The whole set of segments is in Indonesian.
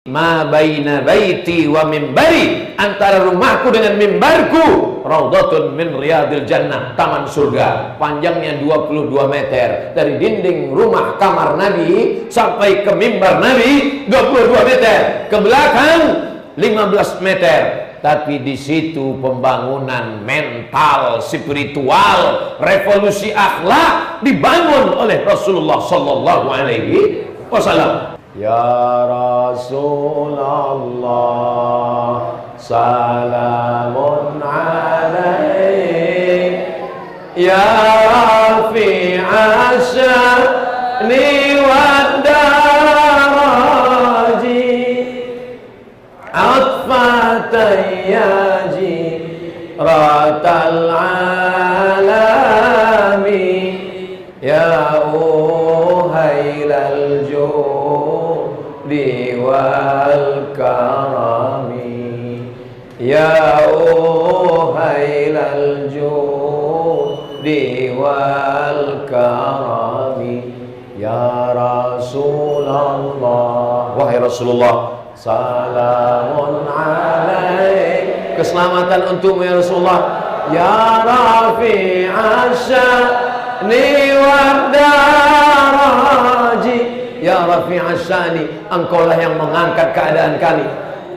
Ma baina baiti wa mimbari, antara rumahku dengan mimbarku raudhatun min riyadil jannah, taman surga. Panjangnya 22 meter. Dari dinding rumah kamar Nabi sampai ke mimbar Nabi 22 meter. Ke belakang 15 meter. Tapi di situ pembangunan mental, spiritual, revolusi akhlak dibangun oleh Rasulullah sallallahu alaihi wasallam. Ya Rasulullah, salamun alaik, ya rafi'a sya'ni wa daraji, atfatan yaji ratal alami, ya uhailal wal karami, ya uhailal judi wal karami, ya Rasulullah, wahai Rasulullah, salamun alaik, keselamatan untukmu ya Rasulullah, ya rafi'a sya'ni wa daraji, ya rafi'a sya'ni, engkaulah yang mengangkat keadaan kami,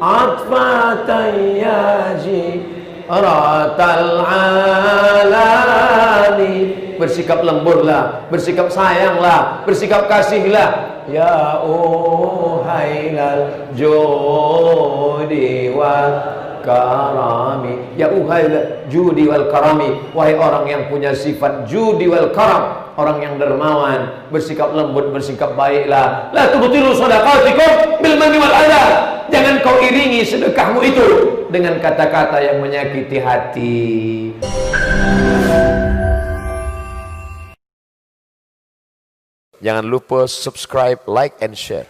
atfatan yaji ratal alani, bersikap lemburlah, bersikap sayanglah, bersikap kasihlah, ya uhailal judi wal karami, ya uhailal judi wal karami, wahai orang yang punya sifat judi wal karam, orang yang dermawan, bersikap lembut, bersikap baiklah. La tubtilu shadaqatikum bil manni wal adha, jangan kau iringi sedekahmu itu dengan kata-kata yang menyakiti hati. Jangan lupa subscribe, like, and share.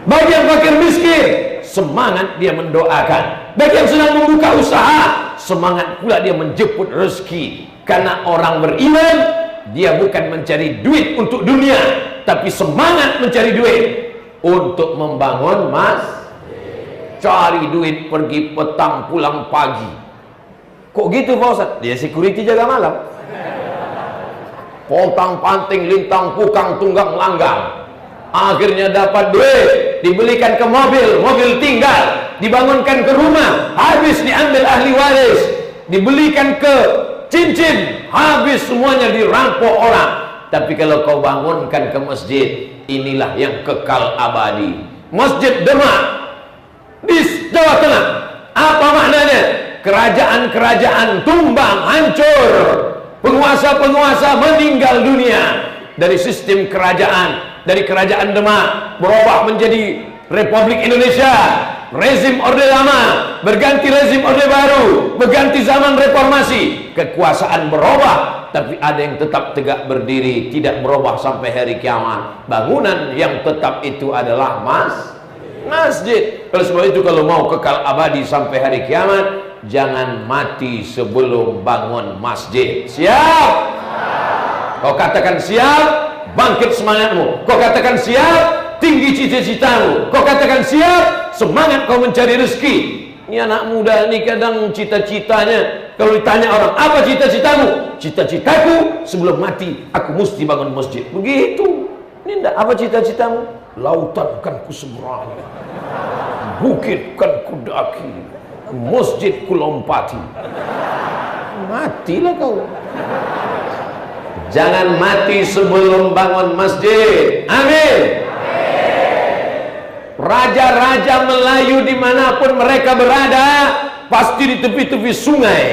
Bagi yang fakir miskin, semangat dia mendoakan. Bagi yang sedang membuka usaha, semangat pula dia menjemput rezeki. Karena orang beriman, dia bukan mencari duit untuk dunia, tapi semangat mencari duit untuk membangun cari duit, pergi petang pulang pagi. Kok gitu Pak Ustaz? Dia security jaga malam. Pontang panting lintang pukang tunggang langgang, akhirnya dapat duit, dibelikan ke mobil, mobil tinggal, dibangunkan ke rumah, habis diambil ahli waris, dibelikan ke cincin, habis semuanya dirampok orang. Tapi kalau kau bangunkan ke masjid, inilah yang kekal abadi. Masjid Demak di Jawa Tengah, apa maknanya? Kerajaan-kerajaan tumbang, hancur, penguasa-penguasa meninggal dunia. Dari sistem kerajaan, dari kerajaan Demak berubah menjadi Republik Indonesia, rezim Orde Lama berganti rezim Orde Baru, berganti zaman reformasi, kekuasaan berubah, tapi ada yang tetap tegak berdiri, tidak berubah sampai hari kiamat. Bangunan yang tetap itu adalah masjid. Oleh sebab itu, kalau mau kekal abadi sampai hari kiamat, jangan mati sebelum bangun masjid. Siap? Kau katakan siap, bangkit semangatmu. Kau katakan siap, tinggi cita-citamu. Kau katakan siap, semangat kau mencari rezeki. Ini anak muda ini kadang cita-citanya, kalau ditanya orang, apa cita-citamu? Cita-citaku sebelum mati aku mesti bangun masjid. Begitu. Ini enggak, apa cita-citamu? Lautan kan ku seberangi, bukit kan ku daki, masjid ku lompati. Matilah kau. Jangan mati sebelum bangun masjid. Amin. Raja-raja Melayu dimanapun mereka berada, pasti di tepi-tepi sungai,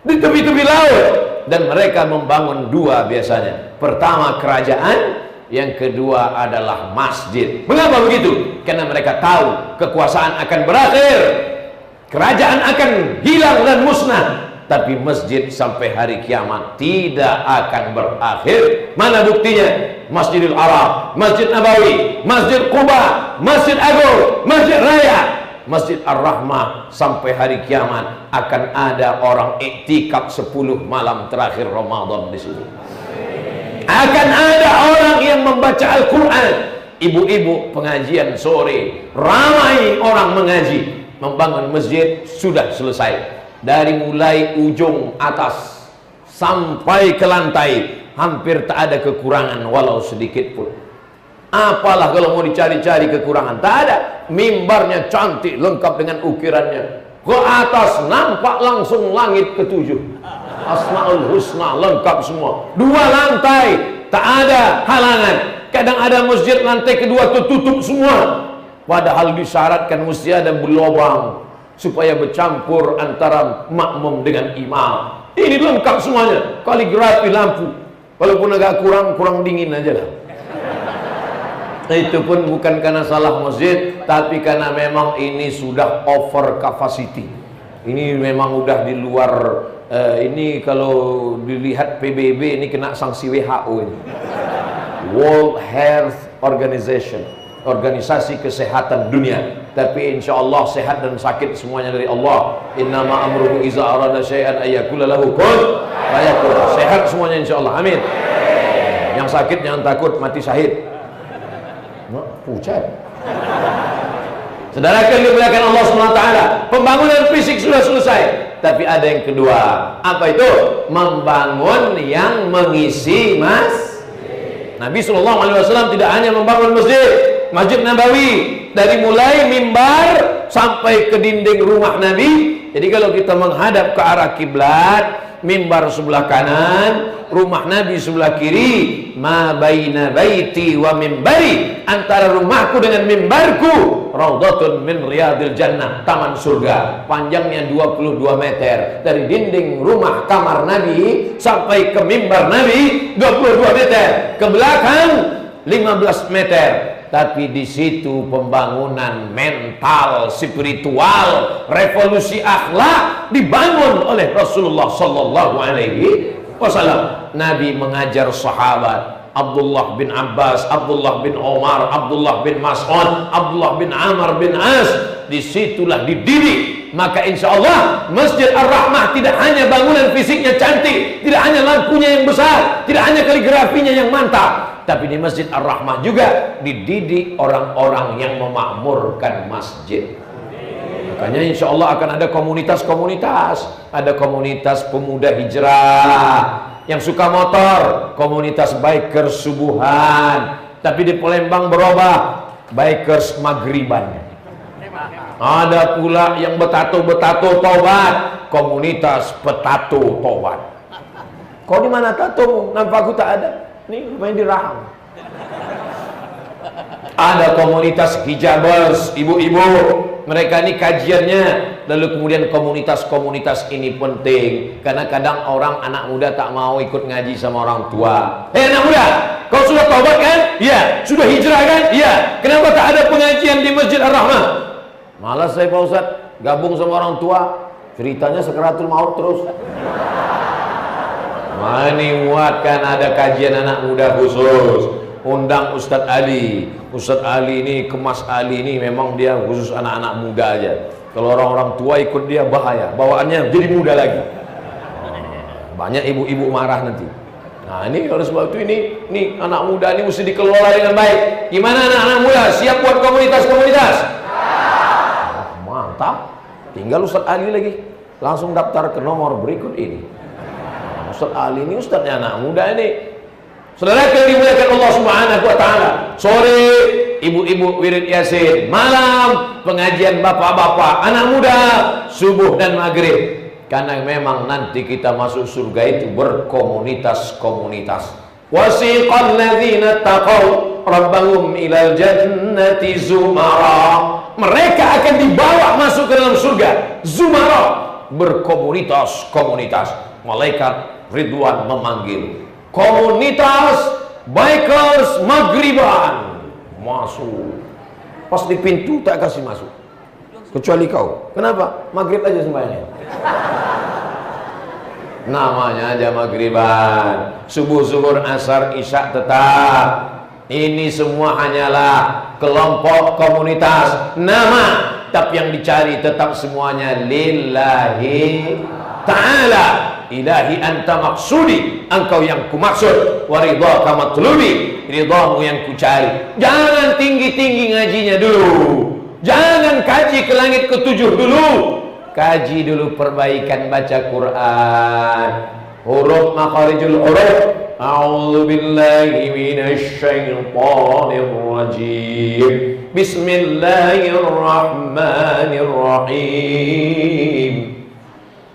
di tepi-tepi laut, dan mereka membangun dua biasanya. Pertama kerajaan, yang kedua adalah masjid. Mengapa begitu? Karena mereka tahu kekuasaan akan berakhir, kerajaan akan hilang dan musnah, tapi masjid sampai hari kiamat tidak akan berakhir. Mana buktinya? Masjidil Haram, Masjid Nabawi, Masjid Quba, Masjid Agung, Masjid Raya, Masjid Ar-Rahmah, sampai hari kiamat akan ada orang iktikaf 10 malam terakhir Ramadan di sini. Akan ada orang yang membaca Al-Quran ibu-ibu pengajian sore, ramai orang mengaji. Membangun masjid sudah selesai. Dari mulai ujung atas sampai ke lantai, hampir tak ada kekurangan walau sedikit pun. Apalah kalau mau dicari-cari kekurangan, tak ada. Mimbarnya cantik, lengkap dengan ukirannya. Ke atas nampak langsung langit ketujuh, Asmaul Husna lengkap semua. 2 lantai tak ada halangan. Kadang ada masjid lantai kedua tertutup semua, padahal disyaratkan mesti ada berlobang supaya bercampur antara makmum dengan imam. Ini lengkap semuanya. Kaligrafi lampu, walaupun agak kurang dingin aja lah. Itu pun bukan karena salah masjid, tapi karena memang ini sudah over capacity. Ini memang udah di luar. Ini kalau dilihat PBB ini kena sanksi WHO ini. World Health Organization, organisasi kesehatan dunia. Tapi insya Allah sehat dan sakit semuanya dari Allah. Innama amruhu iza arada syai'an ayyakula lahu kun fayakun. Sehat semuanya insya Allah, amin. Yang sakit jangan takut mati syahid. Pucat. Saudara yang dimuliakan Allah SWT, pembangunan fisik sudah selesai, tapi ada yang kedua. Apa itu? Membangun yang mengisi Nabi SAW tidak hanya membangun Masjid Nabawi, dari mulai mimbar sampai ke dinding rumah Nabi. Jadi kalau kita menghadap ke arah kiblat, mimbar sebelah kanan, rumah Nabi sebelah kiri. Ma baina baiti wa mimbari, antara rumahku dengan mimbarku raudhatun min riyadil jannah, taman surga. Panjangnya 22 meter. Dari dinding rumah kamar Nabi sampai ke mimbar Nabi 22 meter. Ke belakang 15 meter. Tapi di situ pembangunan mental, spiritual, revolusi akhlak dibangun oleh Rasulullah sallallahu alaihi wasallam. Nabi mengajar sahabat, Abdullah bin Abbas, Abdullah bin Omar, Abdullah bin Mas'ud, Abdullah bin Amr bin As. Disitulah dididik. Maka insya Allah Masjid Ar-Rahmah tidak hanya bangunan fisiknya cantik, tidak hanya lampunya yang besar, tidak hanya kaligrafinya yang mantap, tapi di Masjid Ar-Rahmah juga dididik orang-orang yang memakmurkan masjid. Makanya insya Allah akan ada komunitas-komunitas. Ada komunitas pemuda hijrah yang suka motor, komunitas bikers subuhan. Tapi di Palembang berubah, bikers maghriban. Ada pula yang betato tobat, komunitas petato tobat. Kau di mana tatomu? Nampakku tak ada. Nih main di Rahang. Ada komunitas hijabers, ibu-ibu, mereka ini kajiannya. Lalu kemudian komunitas-komunitas ini penting, karena kadang orang anak muda tak mau ikut ngaji sama orang tua. Anak muda, kau sudah taubat kan? Iya. Sudah hijrah kan? Iya. Kenapa tak ada pengajian di Masjid Ar-Rahmah? Malas saya Pak Ustadz, gabung sama orang tua, ceritanya sekaratul maut terus. Ini muatkan ada kajian anak muda khusus. Undang Ustadz Ali. Ustadz Ali ini, Kemas Ali ini memang dia khusus anak-anak muda aja. Kalau orang-orang tua ikut dia bahaya, bawaannya jadi muda lagi. Banyak ibu-ibu marah nanti. Nah ini oleh sebab itu ini anak muda ini mesti dikelola dengan baik. Gimana anak-anak muda? Siap buat komunitas-komunitas? Mantap. Tinggal Ustadz Ali lagi. Langsung daftar ke nomor berikut ini. Ustadz Ali ini ustadznya anak muda ini. Saudara yang dimuliakan Allah Subhanahu wa taala, sore ibu-ibu wirid Yasin, malam pengajian bapak-bapak, anak muda, subuh dan maghrib. Karena memang nanti kita masuk surga itu berkomunitas-komunitas. Wasiqal ladzina taqaw rabbahum ilal jannati zumara. Mereka akan dibawa masuk ke dalam surga zumara, berkomunitas-komunitas. Malaikat Ridwan memanggil, komunitas bikers maghriban masuk. Pas di pintu tak kasih masuk, kecuali kau. Kenapa? Maghrib aja sembahyang. Namanya aja maghriban. Subuh, zuhur, asar, isya tetap. Ini semua hanyalah kelompok komunitas nama, tapi yang dicari tetap semuanya lillahi ta'ala. ilahi anta maksudi, engkau yang kumaksud, wa ridhaka matlubi, ridhamu yang kucari. Jangan tinggi-tinggi ngajinya dulu, jangan kaji ke langit ketujuh dulu, kaji dulu perbaikan baca Quran, huruf makharijul huruf. A'udzu billahi minasy syaithanir rajim. Bismillahirrahmanirrahim.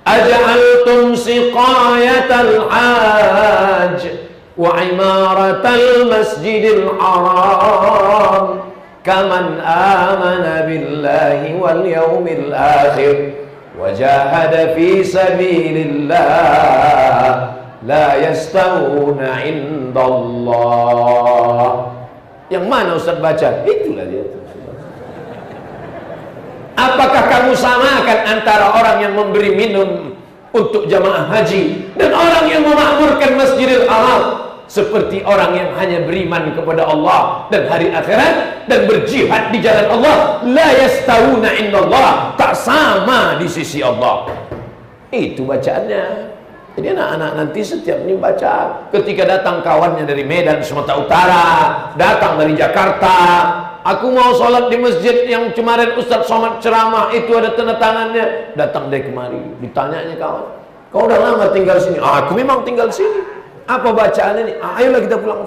Aj'altum siqayatal hajj wa imaratal masjidil haram kaman amana billahi wal yawmil akhir wa jahada fi sabilillah la yastawuna indallah. Yang mana Ustaz baca? Itulah dia. Apakah kamu samakan antara orang yang memberi minum untuk jamaah haji dan orang yang memakmurkan Masjidil Haram? Seperti orang yang hanya beriman kepada Allah dan hari akhirat dan berjihad di jalan Allah, la yastawuna indallah, tak sama di sisi Allah. Itu bacaannya. Jadi anak-anak nanti setiap ini baca. Ketika datang kawannya dari Medan, Sumatera Utara, datang dari Jakarta, aku mau sholat di masjid yang kemarin Ustadz Somad ceramah itu ada tanda tangannya, datang deh kemari. Ditanyanya kawan, kau udah lama tinggal sini? Aku memang tinggal sini. Apa bacaan ini? Ayolah kita pulang.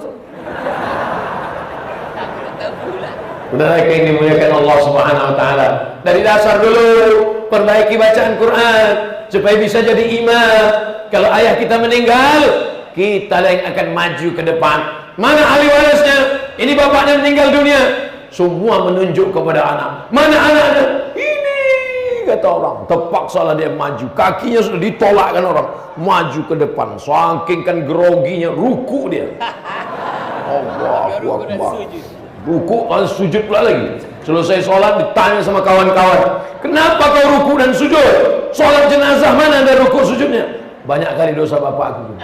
Benar yang dimuliakan Allah Subhanahu Wa Taala. Dari dasar dulu perbaiki bacaan Quran supaya bisa jadi imam. Kalau ayah kita meninggal, kita yang akan maju ke depan. Mana ahli warisnya? Ini bapaknya meninggal dunia. Semua menunjuk kepada anak. Mana anaknya? Ini, kata orang. Terpaksalah dia maju. Kakinya sudah ditolakkan orang. Maju ke depan. Saking kan groginya, ruku dia. Allahu Akbar. Ruku, lalu sujud pula lagi. Selesai sholat ditanya sama kawan-kawan, kenapa kau ruku dan sujud? Sholat jenazah mana ada ruku sujudnya? Banyak kali dosa bapak aku.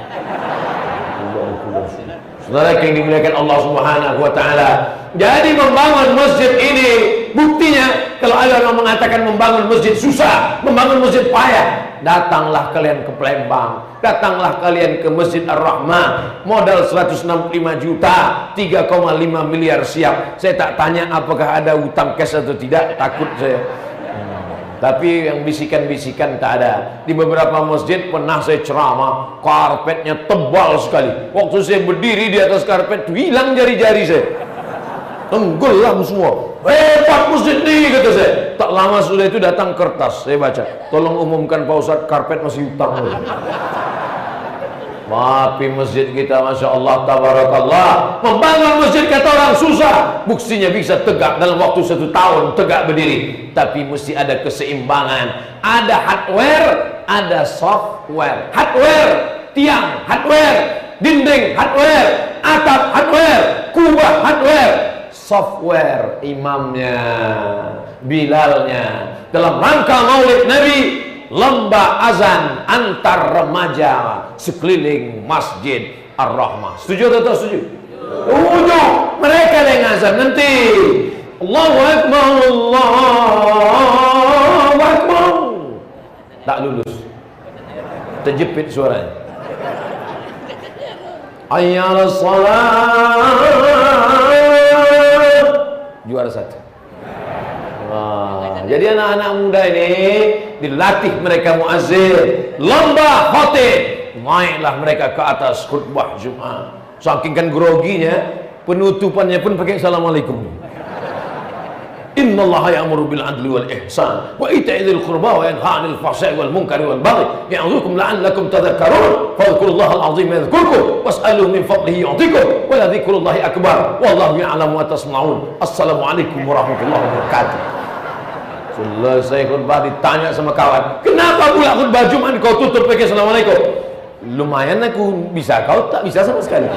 Saudara yang dimuliakan Allah Subhanahu Wa Taala. Jadi membangun masjid ini buktinya, kalau ada orang mengatakan membangun masjid susah, membangun masjid payah, datanglah kalian ke Palembang, datanglah kalian ke Masjid Ar-Rahmah, modal 165 juta, 3,5 miliar siap. Saya tak tanya apakah ada utang cash atau tidak, takut saya. Tapi yang bisikan-bisikan tak ada. Di beberapa masjid pernah saya ceramah, karpetnya tebal sekali. Waktu saya berdiri di atas karpet, hilang jari-jari saya. Tenggelam semua. Hebat masjid ini, kata saya. Tak lama sudah itu datang kertas, saya baca, tolong umumkan Pak Ustadz, karpet masih hutang. Maafi masjid kita, Masya Allah, tabarakallah. Membangun masjid kata orang susah, buktinya bisa tegak dalam waktu 1 tahun, tegak berdiri. Tapi mesti ada keseimbangan. Ada hardware, ada software. Hardware, tiang hardware, dinding hardware, atap hardware, kubah hardware. Software, imamnya, Bilalnya. Dalam rangka Maulid Nabi, lomba azan antar remaja sekeliling Masjid Ar-Rahmah. Setuju atau tak setuju? Setuju. Mereka yang azan nanti. Allahu Akbar, Allahu Akbar. Tak lulus. Terjepit suaranya. Ayyala salat. Juara 1. Jadi anak-anak muda ini dilatih mereka muazzin, lomba khotib, naiklah mereka ke atas khutbah Jumat. Saking kan groginya, penutupannya pun pakai assalamualaikum. Innallaha ya'muru bil 'adli wal ihsan wa ita'i dzil qurba wa yanha 'anil fahsya'i wal munkari wal baghi ya'idzukum la'allakum tadhakkarun fadhkurullahal 'azim yadhkurkum was'aluhu min fadlihi yu'tikum wa la dzikrullahi akbar wallahu ya'lamu ma tasma'un. Assalamualaikum warahmatullahi wabarakatuh. Selesai khutbah ditanya sama kawan, kenapa pula khutbah Jumat kau tutup pakai assalamualaikum? Lumayan aku bisa, kau tak bisa sama sekali.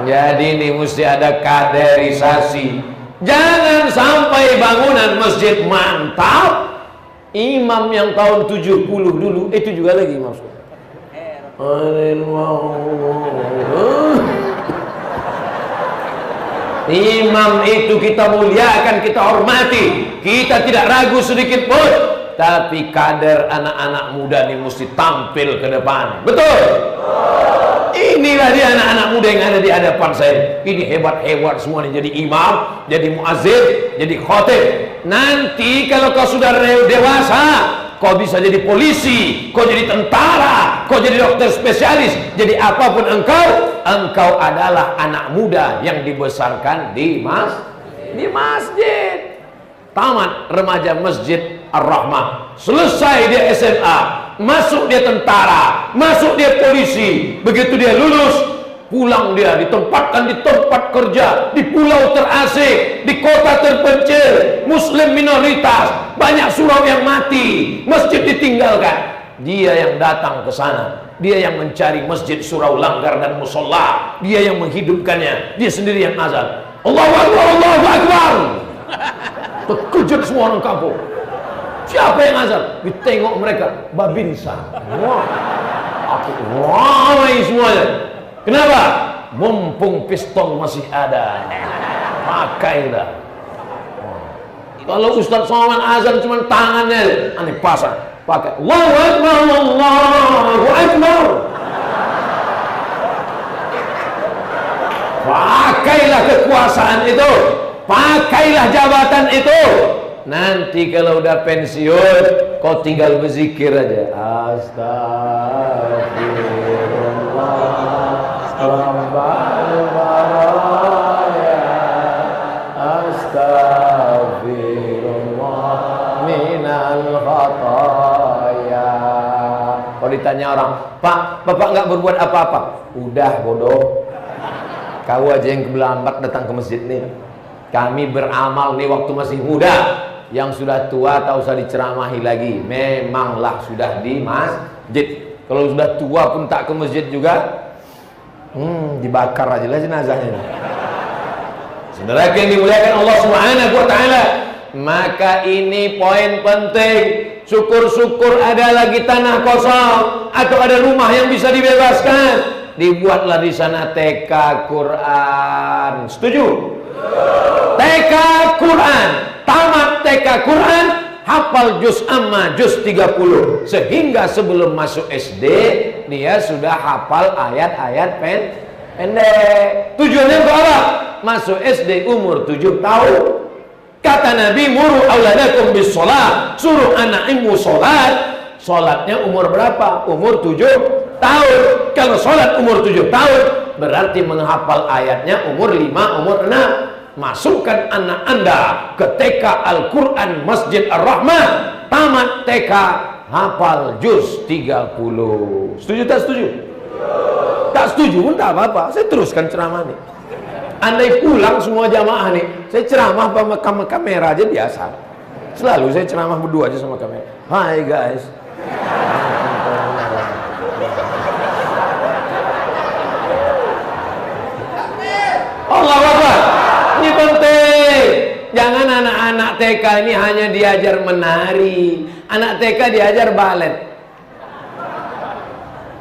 Jadi ini mesti ada kaderisasi. Jangan sampai bangunan masjid mantap, imam yang tahun 70 dulu, itu juga lagi imam. Imam itu kita muliakan, kita hormati, kita tidak ragu sedikit pun. tapi kader anak-anak muda ini mesti tampil ke depan. Betul? Inilah dia anak-anak muda yang ada di hadapan saya. Ini hebat-hebat semua nih, jadi imam, jadi muazzin, jadi khotib. Nanti kalau kau sudah dewasa, kau bisa jadi polisi, kau jadi tentara, kau jadi dokter spesialis, jadi apapun engkau adalah anak muda yang dibesarkan di masjid. Tamat remaja Masjid Ar-Rahmah, selesai dia SMA, masuk dia tentara, masuk dia polisi. Begitu dia lulus, pulang dia ditempatkan di tempat kerja, di pulau terasing, di kota terpencil, muslim minoritas, banyak surau yang mati, masjid ditinggalkan. Dia yang datang ke sana, dia yang mencari masjid, surau, langgar dan musola, dia yang menghidupkannya, dia sendiri yang azan. Allahu Akbar, Allahu Akbar. Terkejut semua orang kampung. Siapa yang azan? Ditengok mereka, Babinsa. Wah, semuanya. Kenapa? Mumpung pistol masih ada, pakailah. Kalau Ustaz Somad azan cuma tangannya, aneh pasang, pakai Allahu Akbar, Allahu Akbar. Pakailah kekuasaan itu, pakailah jabatan itu. Nanti kalau udah pensiun, kau tinggal berzikir aja. Astagfirullah, Rabbal baraya, astagfirullah minal khataya. Kalau ditanya orang, Pak, Bapak nggak berbuat apa-apa? Udah bodoh, kau aja yang kebelambat datang ke masjid nih. Kami beramal nih waktu masih muda. Yang sudah tua tak usah diceramahi lagi. Memanglah sudah di masjid. Kalau sudah tua pun tak ke masjid juga, dibakar aja lah jenazahnya. Saudara yang dimuliakan Allah Subhanahu wa taala, maka ini poin penting. Syukur-syukur ada lagi tanah kosong atau ada rumah yang bisa dibebaskan. Dibuatlah di sana TK Quran. Setuju? TK Quran, tamat TK Quran, hafal juz amma, juz 30, sehingga sebelum masuk SD dia sudah hafal ayat-ayat pendek. Tujuannya untuk apa? Masuk SD umur 7 tahun. Kata Nabi, muru auladakum bis sholat, suruh anakmu sholat. Sholatnya umur berapa? Umur 7 tahun. Kalau sholat umur 7 tahun, berarti menghafal ayatnya umur 5, umur 6. Masukkan anak Anda ke TK Al-Quran Masjid Ar-Rahmah, tamat TK, hafal juz 30. Setuju tak setuju? Tak setuju pun tak apa-apa, saya teruskan ceramah nih. Andai pulang semua jamaah nih, saya ceramah sama kamera aja biasa. Selalu saya ceramah berdua aja sama kamera. Hai guys, Allah Akbar. Ini penting. Jangan anak-anak TK ini hanya diajar menari. Anak TK diajar balet.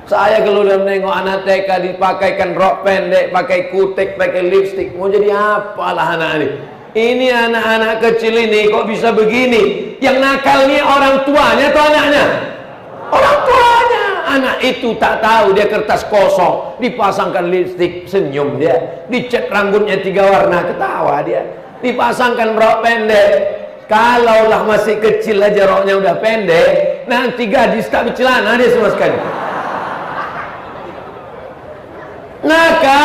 Saya kalau udah menengok anak TK dipakaikan rok pendek, pakai kutek, pakai lipstik, mau jadi apalah anak ini. Ini anak-anak kecil ini kok bisa begini? Yang nakal ini orang tuanya atau anaknya? Orang tuanya. Anak itu tak tahu dia kertas kosong, dipasangkan lipstik, senyum dia, dicat rambutnya 3 warna, ketawa dia, dipasangkan rok pendek. Kalaulah masih kecil aja roknya udah pendek, nanti gadis tak bercelana dia sama sekali. Maka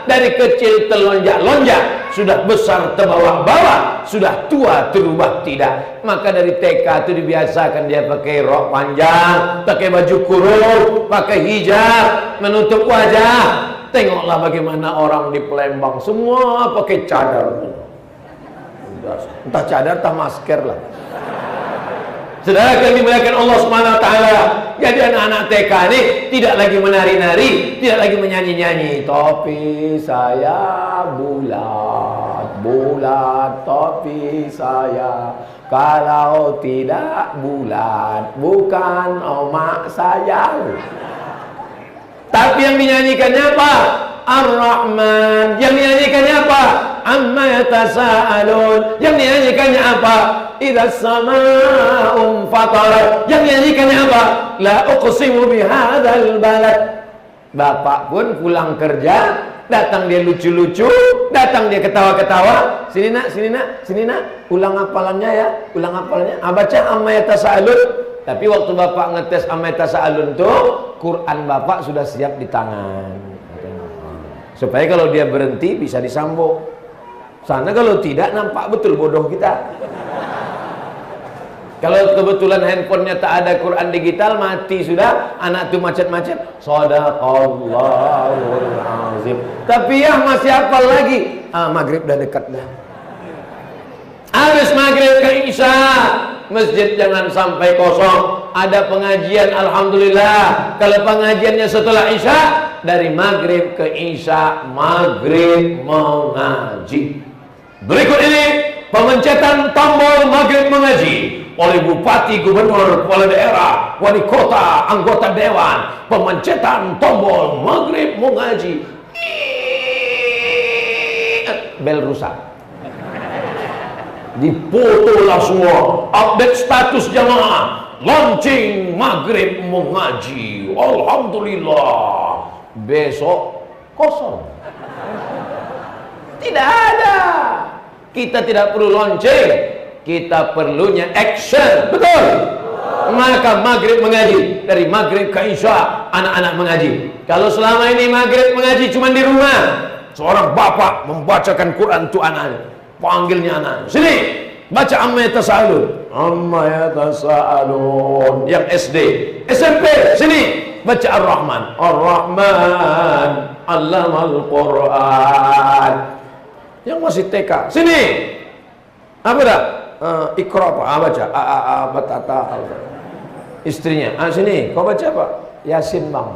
dari kecil terlonjak-lonjak, sudah besar terbawa-bawa, sudah tua terubah tidak. Maka dari TK itu dibiasakan dia pakai rok panjang, pakai baju kurung, pakai hijab, menutup wajah. Tengoklah bagaimana orang di Palembang semua pakai cadar. Entah cadar, entah masker lah. Saudara yang dimuliakan Allah Subhanahu wa taala, jadi anak-anak TK ini tidak lagi menari-nari, tidak lagi menyanyi-nyanyi. Topi saya bulat, bulat topi saya. Kalau tidak bulat, bukan omak saya. Tapi yang dinyanyikannya apa? Ar-Rahman. Yang dinyanyikannya apa? amma yatasaalun. Yang dinyanyikannya apa? Idza samaa'un fatarat. Yang dinyanyikannya apa? La uqsimu bihadzal balad. Bapak pun pulang kerja, datang dia lucu-lucu, datang dia ketawa-ketawa. Sini nak, sini nak, sini nak. Ulang hafalannya ya, ulang hafalannya. Baca amma yatasaalun. Tapi waktu bapak ngetes amma yatasaalun tuh, Quran bapak sudah siap di tangan. Supaya kalau dia berhenti bisa disambung. Sana kalau tidak nampak betul bodoh kita. Kalau kebetulan handphonenya tak ada Quran digital, mati sudah. Anak tuh macet-macet. Shadaqallahul azim. Tapi ya masih hafal lagi. Maghrib dah dekat dah. Habis maghrib ke isya, masjid jangan sampai kosong. Ada pengajian, alhamdulillah. Kalau pengajiannya setelah isya, dari maghrib ke isya, maghrib mengaji. Berikut ini pemencetan tombol maghrib mengaji oleh bupati, gubernur, kepala daerah, wali kota, anggota dewan. Pemencetan tombol maghrib mengaji. Bel rusak. Difotolah semua, update status jamaah, launching maghrib mengaji. Alhamdulillah. Besok kosong. Tidak ada. Kita tidak perlu launching, kita perlunya action. Betul? Maka maghrib mengaji. Dari maghrib ke isya, anak-anak mengaji. Kalau selama ini maghrib mengaji cuma di rumah, seorang bapak membacakan Quran untuk anaknya, panggilnya anak, sini baca amma yatasaalun. Amma yatasaalun. Yang SD, SMP, sini baca Ar-Rahman. Ar-Rahman allamal Quran. Yang masih TK, sini apa dah? Iqra apa? Baca batata. Istrinya, sini kau baca apa? Yasin bang.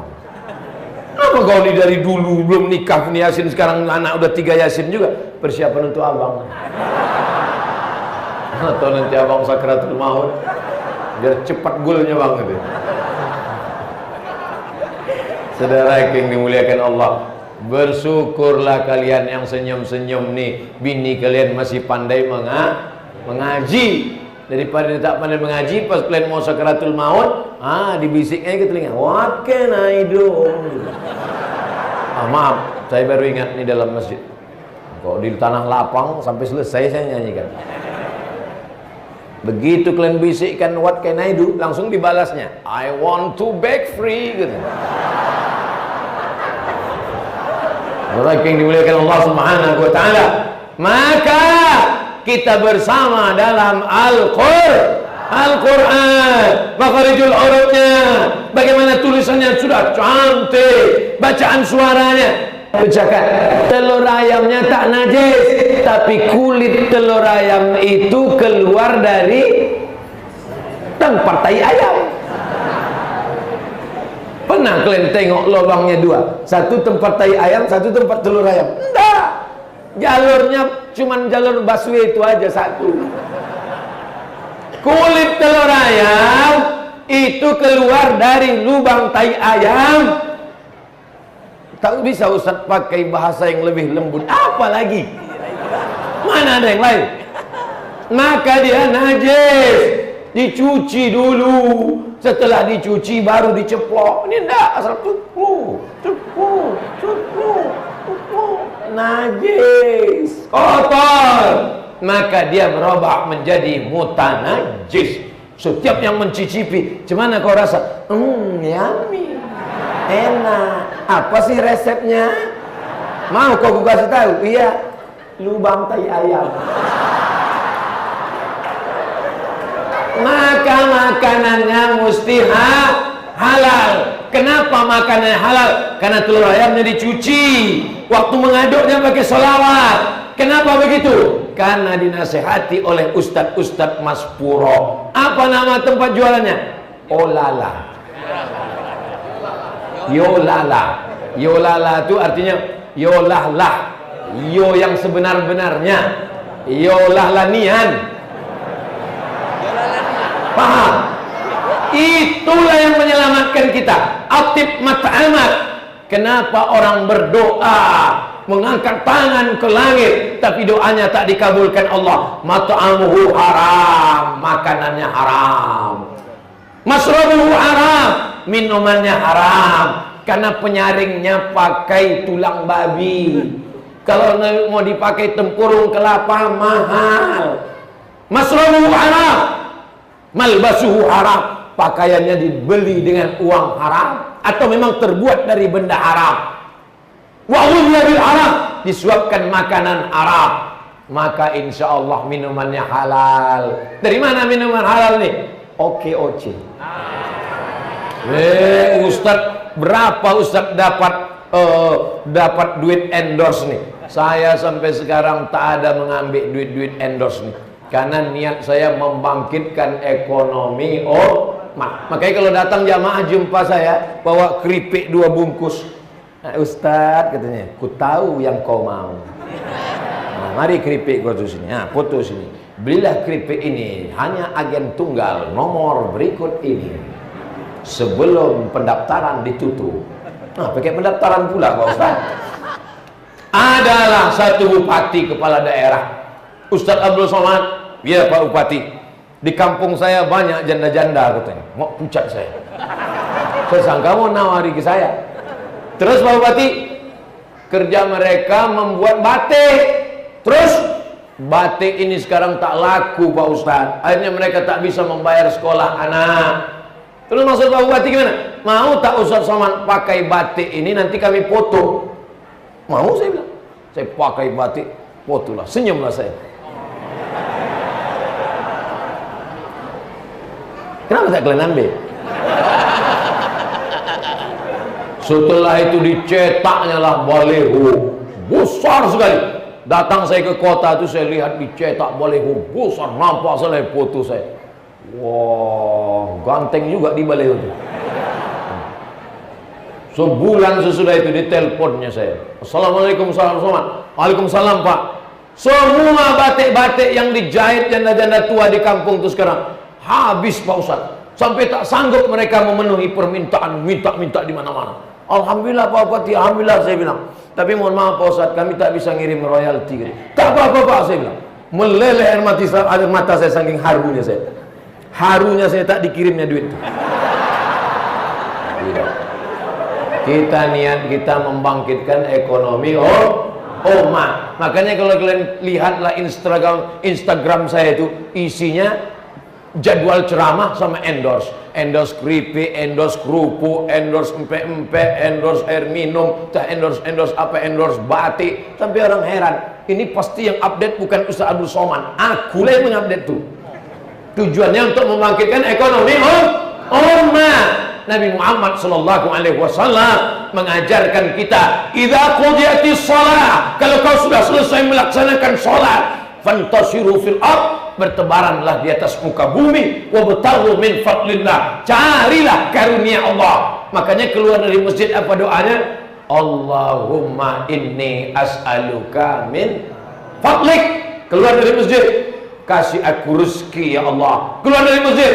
Apa kau ni dari dulu belum nikah ni Yasin, sekarang anak udah 3 Yasin juga. Persiapan untuk abang. Atau nanti abang sakratul maut, biar cepat golnya bang gitu. Saudara yang dimuliakan Allah, bersyukurlah kalian yang senyum-senyum nih. Bini kalian masih pandai mengaji. Daripada dia tak pandai mengaji, pas kalian mau sakratul maut, dibisiknya ke telinga, what can I do? Maaf, saya baru ingat nih dalam masjid. Kok di tanah lapang sampai selesai saya nyanyikan. Begitu kalian bisikkan what can I do, langsung dibalasnya, I want to break free gitu. Orang yang dimuliakan Allah Subhanahu wa taala, maka kita bersama dalam Al-Quran, makharijul hurufnya, bagaimana tulisannya sudah cantik, bacaan suaranya. Bacakan, telur ayamnya tak najis, tapi kulit telur ayam itu keluar dari tempat tai ayam. Pernah kalian tengok lubangnya 2, satu tempat tai ayam, satu tempat telur ayam? Enggak. Jalurnya cuman jalur busway itu aja satu. Kulit telur ayam itu keluar dari lubang tai ayam. Tak bisa Ustaz pakai bahasa yang lebih lembut. Apa lagi? Mana ada yang lain? Maka dia najis. Dicuci dulu. Setelah dicuci baru diceplok. Ini enggak, asal ceplok. Najis, kotor, maka dia berubah menjadi mutanajis. Setiap yang mencicipi, gimana kau rasa? Yummy, enak. Apa sih resepnya? Mau kau kasih tahu? Iya, lubang tai ayam. Maka makanannya mesti halal. Kenapa makanannya halal? Karena telur ayamnya dicuci. Waktu mengaduknya pakai sholawat. Kenapa begitu? Karena dinasehati oleh ustadz-ustadz Mas Puro. Apa nama tempat jualannya? Olala. Yolala. Yolala itu artinya yolahlah. Yo yang sebenar-benarnya. Yolahlanian. Paham? Itulah yang menyelamatkan kita. Atib mat'amat. Kenapa orang berdoa mengangkat tangan ke langit, tapi doanya tak dikabulkan Allah. Mat'amuhu haram, makanannya haram. Masrabuhu haram, minumannya haram. Karena penyaringnya pakai tulang babi. Kalau mau dipakai tempurung kelapa mahal. Masrabuhu haram, malbasuhu haram, pakaiannya dibeli dengan uang haram atau memang terbuat dari benda haram. Wa ghudhiya bil haram, disuapkan makanan haram, maka insya Allah minumannya halal. Dari mana minuman halal nih? OKOC. Ustadz, berapa Ustadz dapat duit endorse nih? Saya sampai sekarang tak ada mengambil duit endorse nih, karena niat saya membangkitkan ekonomi. Makanya kalau datang jamaah jumpa saya bawa keripik 2 bungkus, Ustadz katanya, ku tahu yang kau mau. Nah, mari keripik kau tuh sini, foto sini. Belilah keripik ini, hanya agen tunggal, nomor berikut ini. Sebelum pendaftaran ditutup. Nah, pakai pendaftaran pula Pak Ustadz. Adalah satu bupati kepala daerah, Ustadz Abdul Somad. Ya Pak Bupati, di kampung saya banyak janda-janda katanya, mau pucat saya. Saya sangka mau nawari ke saya. Terus Pak Bupati, kerja mereka membuat batik. Terus batik ini sekarang tak laku Pak Ustadz. Akhirnya mereka tak bisa membayar sekolah anak. Terus maksud Pak Bupati gimana? Mau tak Ustadz Somad pakai batik ini, nanti kami foto? Mau, saya bilang. Saya pakai batik, fotolah, senyumlah saya. Kenapa tak kalian ambil? Setelah itu dicetaknya lah baleho besar sekali. Datang saya ke kota itu, saya lihat dicetak baleho besar, nampak saya foto saya. Wah, ganteng juga di baleho itu. Sebulan sesudah itu diteleponnya saya. Assalamualaikum, salam Somad. Waalaikumsalam Pak. Semua batik-batik yang dijahit janda-janda tua di kampung itu sekarang habis Pak Ustadz. Sampai tak sanggup mereka memenuhi permintaan, minta di mana-mana. Alhamdulillah Pak Bupati, alhamdulillah saya bilang. Tapi mohon maaf Pak Ustadz, kami tak bisa ngirim royalti. Tak apa-apa Pak, saya bilang. Meleleh air mata saya saking harunya saya. Harunya saya tak dikirimnya duit. Kita niat kita membangkitkan ekonomi umat. Makanya kalau kalian lihatlah Instagram saya itu isinya jadwal ceramah sama endorse keripik, endorse kerupuk, endorse empek-empek, endorse air minum, endorse apa, endorse batik. Sampai orang heran, ini pasti yang update bukan Ustaz Abdul Somad, aku lah yang mengupdate tuh. Tujuannya untuk membangkitkan ekonomi umat. Nabi Muhammad sallallahu alaihi wasallam mengajarkan kita, idza qudiyatis shalah, kalau kau sudah selesai melaksanakan salat, fantasiru fil ard, bertebaranlah di atas muka bumi, wabtaghu min fadlillah, carilah karunia Allah. Makanya keluar dari masjid apa doanya? Allahumma inni as'aluka min fadlik. Keluar dari masjid, kasih aku rezeki ya Allah. Keluar dari masjid,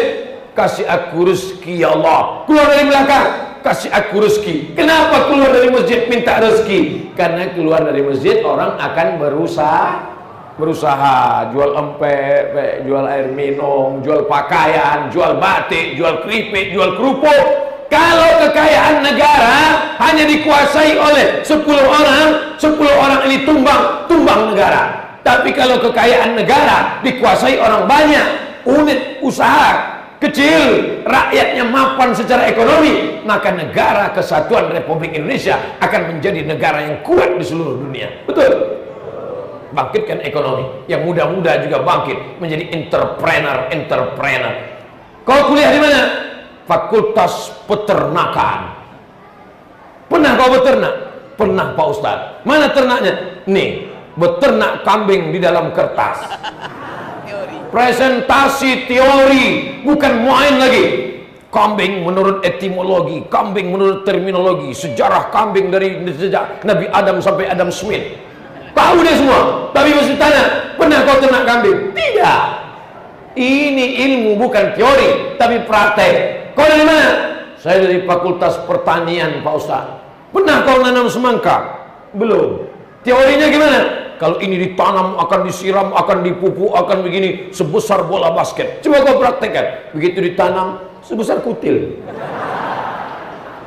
kasih aku rezeki ya Allah. Keluar dari belakang, kasih aku rezeki. Kenapa keluar dari masjid minta rezeki? Karena keluar dari masjid orang akan berusaha jual empek, jual air minum, jual pakaian, jual batik, jual keripik, jual kerupuk. Kalau kekayaan negara hanya dikuasai oleh 10 orang, 10 orang ini tumbang negara. Tapi kalau kekayaan negara dikuasai orang banyak, unit usaha kecil, rakyatnya mapan secara ekonomi, maka negara kesatuan Republik Indonesia akan menjadi negara yang kuat di seluruh dunia. Betul? Bangkitkan ekonomi, yang muda-muda juga bangkit menjadi entrepreneur. Kau kuliah di mana? Fakultas Peternakan. Pernah kau beternak? Pernah Pak Ustadz. Mana ternaknya? Nih, beternak kambing di dalam kertas. Presentasi teori, bukan main lagi. Kambing menurut etimologi, kambing menurut terminologi, sejarah kambing dari sejak Nabi Adam sampai Adam Smith. Tahu dia semua. Tapi mesti tanya, pernah kau ternak kambing? Tidak. Ini ilmu bukan teori, tapi praktek. Kau dari mana? Saya dari Fakultas Pertanian Pak Ustaz. Pernah kau nanam semangka? Belum. Teorinya gimana? Kalau ini ditanam, akan disiram, akan dipupuk, akan begini, sebesar bola basket. Coba kau praktekkan. Begitu ditanam, sebesar kutil.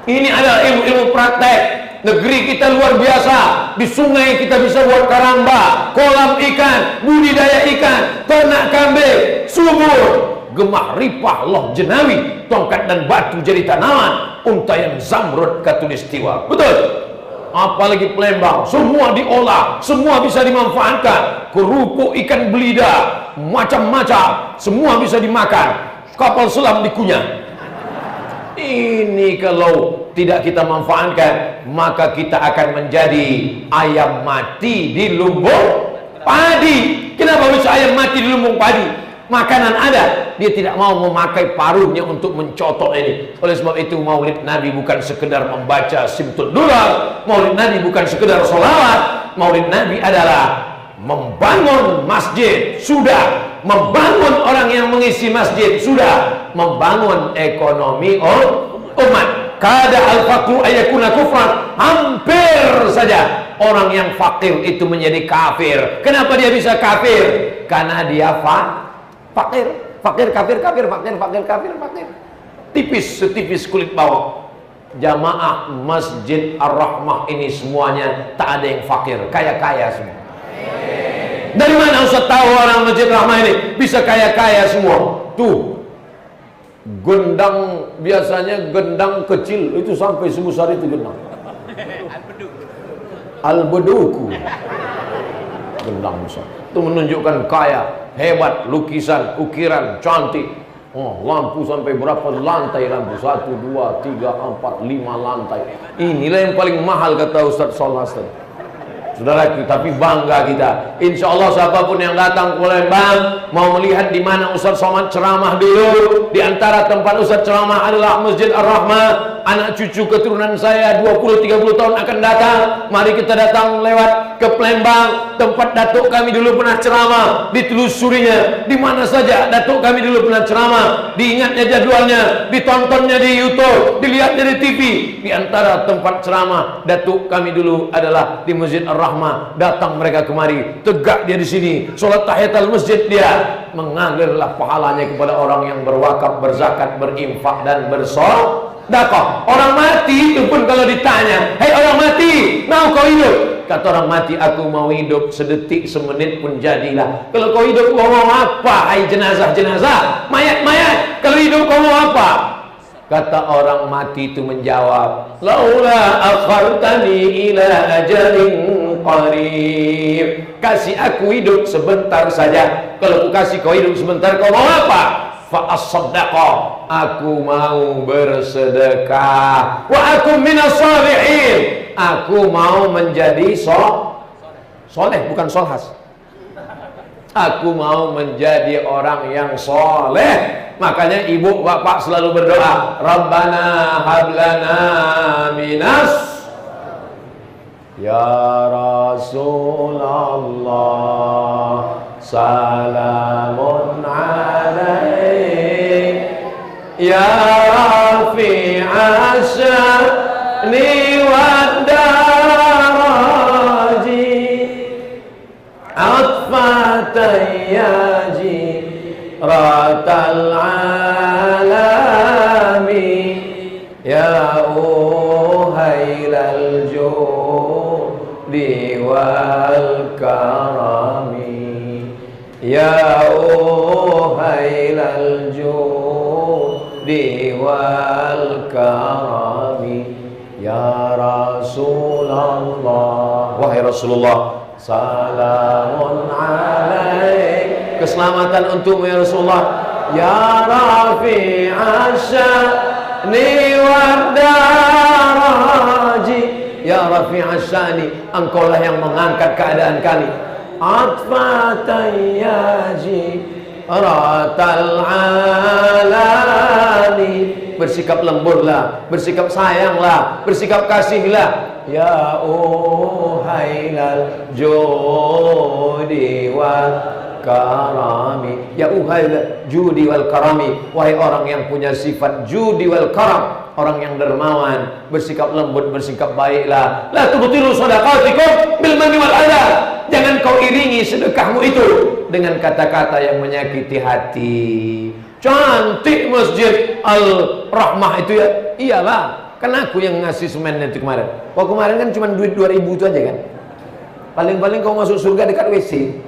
Ini adalah ilmu-ilmu praktek. Negeri kita luar biasa. Di sungai kita bisa buat karamba, kolam ikan, budidaya ikan, ternak kambing, subur, gemah ripah, loh jenawi, tongkat dan batu jadi tanaman, untayan zamrud katulistiwa. Betul? Apalagi Palembang, semua diolah, semua bisa dimanfaatkan. Kerupuk ikan belida, macam-macam, semua bisa dimakan. Kapal selam dikunyah. Ini kalau tidak kita manfaatkan, maka kita akan menjadi ayam mati di lumbung padi. Kenapa bisa ayam mati di lumbung padi? Makanan ada, dia tidak mau memakai paruhnya untuk mencotok ini. Oleh sebab itu maulid Nabi bukan sekedar membaca simtul durar, maulid Nabi bukan sekedar sholawat, maulid Nabi adalah membangun masjid, sudah, membangun orang yang mengisi masjid, sudah, membangun ekonomi umat. Kada al-faqru ayakuna kufran, hampir saja orang yang fakir itu menjadi kafir. Kenapa dia bisa kafir? Karena dia fakir, kafir. Tipis, setipis kulit bawang. Jamaah Masjid Ar-Rahmah ini semuanya tak ada yang fakir, kaya-kaya semua. Dari mana Ustaz tahu orang Masjid Rahmah ini bisa kaya-kaya semua? Tuh, gendang, biasanya gendang kecil itu sampai sebesar itu gendang. Al-Beduku. Gendang besar. Itu menunjukkan kaya, hebat, lukisan, ukiran, cantik. Oh, lampu sampai berapa lantai lampu? 1, 2, 3, 4, 5 lantai. Inilah yang paling mahal kata Ustaz Saleh. Saudaraku, tapi bangga kita. Insya Allah siapapun yang datang ke Palembang mau melihat di mana Ustaz Somad ceramah dulu. Di antara tempat Ustaz ceramah adalah Masjid Ar-Rahmah. Anak cucu keturunan saya 20-30 tahun akan datang. Mari kita datang lewat ke Palembang, tempat datuk kami dulu pernah ceramah. Ditelusurinya, di mana saja datuk kami dulu pernah ceramah. Diingatnya jadwalnya, ditontonnya di YouTube, dilihatnya di TV. Di antara tempat ceramah datuk kami dulu adalah di Masjid Ar-Rahmah. Datang mereka kemari, tegak dia di sini, sholat tahiyatul masjid dia, mengalirlah pahalanya kepada orang yang berwakaf, berzakat, berinfak dan bersedekah. Orang mati itu pun kalau ditanya, hei orang mati, mau kau hidup? Kata orang mati, aku mau hidup sedetik, semenit pun jadilah. Kalau kau hidup kau mau apa? Hai jenazah, mayat, kalau hidup kau mau apa? Kata orang mati itu menjawab, laula akhartani ila ajalin qarib. Kasih aku hidup sebentar saja. Kalau aku kasih kau hidup sebentar, kau mau apa? Fa as-sadaqah, aku mau bersedekah. Wa aku minas shalihin, aku mau menjadi soleh, bukan solhas. Aku mau menjadi orang yang soleh. Makanya ibu bapak selalu berdoa, Rabbana hablana minas. Ya Rasulullah, salamun alaik, ya rafi'a sya'ni wa daraji, atfatayyaji ratal alami, ya uhailal judi wal karami, ya uhailal judi wal karami, ya Rasulullah. Wahai Rasulullah, salamun alaik, keselamatan untukmu ya Rasulullah. Ya Rafi'a sya'ni wa daraji, ya Rafi'a sya'ni, engkaulah yang mengangkat keadaan kami. Atfatayyaji ratal alani, bersikap lemburlah, bersikap sayanglah, bersikap kasihlah. Ya uhailal judi wal karami. Ya uhail judi wal karami. Wahai orang yang punya sifat judi wal karam, orang yang dermawan, bersikap lembut, bersikap baiklah. La tubtilu shadaqatikum bil manni wal adha. Jangan kau iringi sedekahmu itu dengan kata-kata yang menyakiti hati. Cantik Masjid Al-Rahmah itu ya. Iyalah, kan aku yang ngasih semen itu kemarin. Kau kemarin kan cuma duit 2.000 itu aja kan. Paling-paling kau masuk surga dekat WC.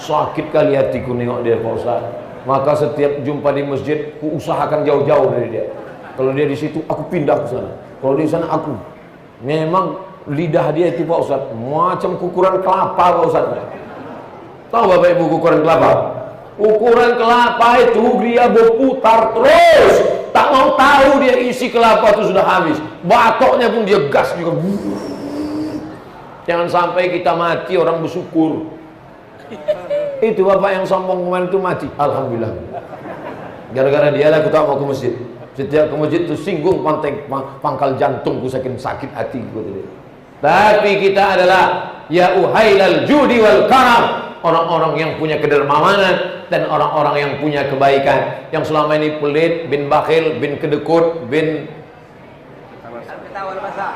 Sakit kali hatiku nengok dia Pak Ustaz. Maka setiap jumpa di masjid, ku usahakan jauh-jauh dari dia. Kalau dia di situ, aku pindah ke sana. Kalau di sana aku. Memang lidah dia itu Pak Ustaz, macam kukuran kelapa Pak Ustaz. Tahu Bapak Ibu kukuran kelapa? Ukuran kelapa itu dia berputar terus, tak mau tahu dia isi kelapa itu sudah habis. Batoknya pun dia gas juga. Jangan sampai kita mati orang bersyukur. Itu bapak yang sombong kemarin itu mati, alhamdulillah. Gara-gara dia lah aku tak mau ke masjid. Setiap ke masjid itu singgung pangkal jantungku saking sakit hati gitu. Tapi kita adalah ya uhailal judi wal karam, orang-orang yang punya kedermawanan dan orang-orang yang punya kebaikan. Yang selama ini pelit, bin bakhil, bin kedekut, bin al-geta wal basah.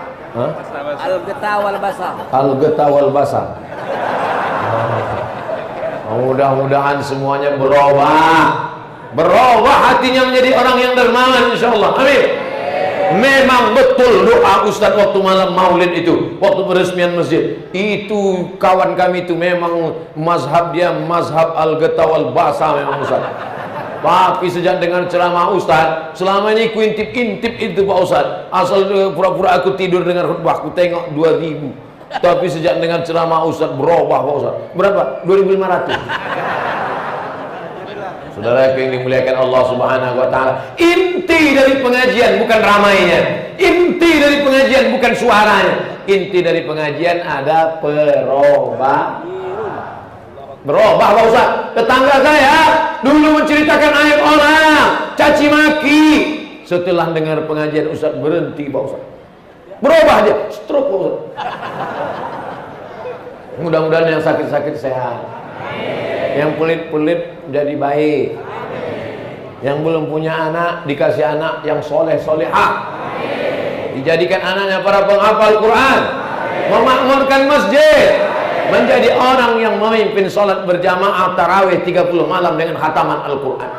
Al-geta wal basah. Al-geta wal basah. Mudah-mudahan semuanya berubah hatinya menjadi orang yang dermawan insyaallah. Amin. Memang betul doa Ustaz waktu malam maulid itu, waktu peresmian masjid itu, kawan kami itu memang mazhab dia mazhab al-geta wal basa memang Ustaz. Tapi sejak dengan ceramah Ustaz, selama ini ku intip-intip itu Pak Ustaz, asal pura-pura aku tidur dengan khutbah, aku tengok 2.000. Tapi sejak dengan ceramah Ustaz berubah Pak Ustaz. Berapa? 2.500. Saudara yang dimuliakan Allah Subhanahu wa taala, inti dari pengajian bukan ramainya, inti dari pengajian bukan suaranya, inti dari pengajian ada berubah Pak Ustaz. Tetangga saya dulu menceritakan aib orang, caci maki. Setelah dengar pengajian Ustaz berhenti Pak Ustaz. Berubah dia, stroke Pak Ustaz. Mudah-mudahan yang sakit-sakit sehat. Yang pelit-pelit jadi baik. Yang belum punya anak dikasih anak yang soleh-solehah. Dijadikan anaknya para penghafal Quran, memakmurkan masjid, menjadi orang yang memimpin sholat berjamaah tarawih 30 malam dengan khataman Al-Quran.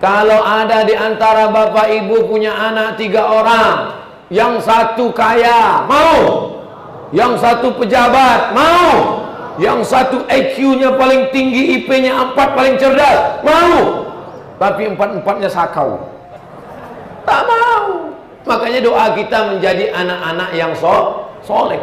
Kalau ada di antara bapak ibu punya anak 3 orang, yang satu kaya, mau? Yang satu pejabat, mau? Yang satu IQ-nya paling tinggi, IP-nya 4 paling cerdas, mau? Tapi 4-4-nya sakau, tak mau. Makanya doa kita menjadi anak-anak yang soleh.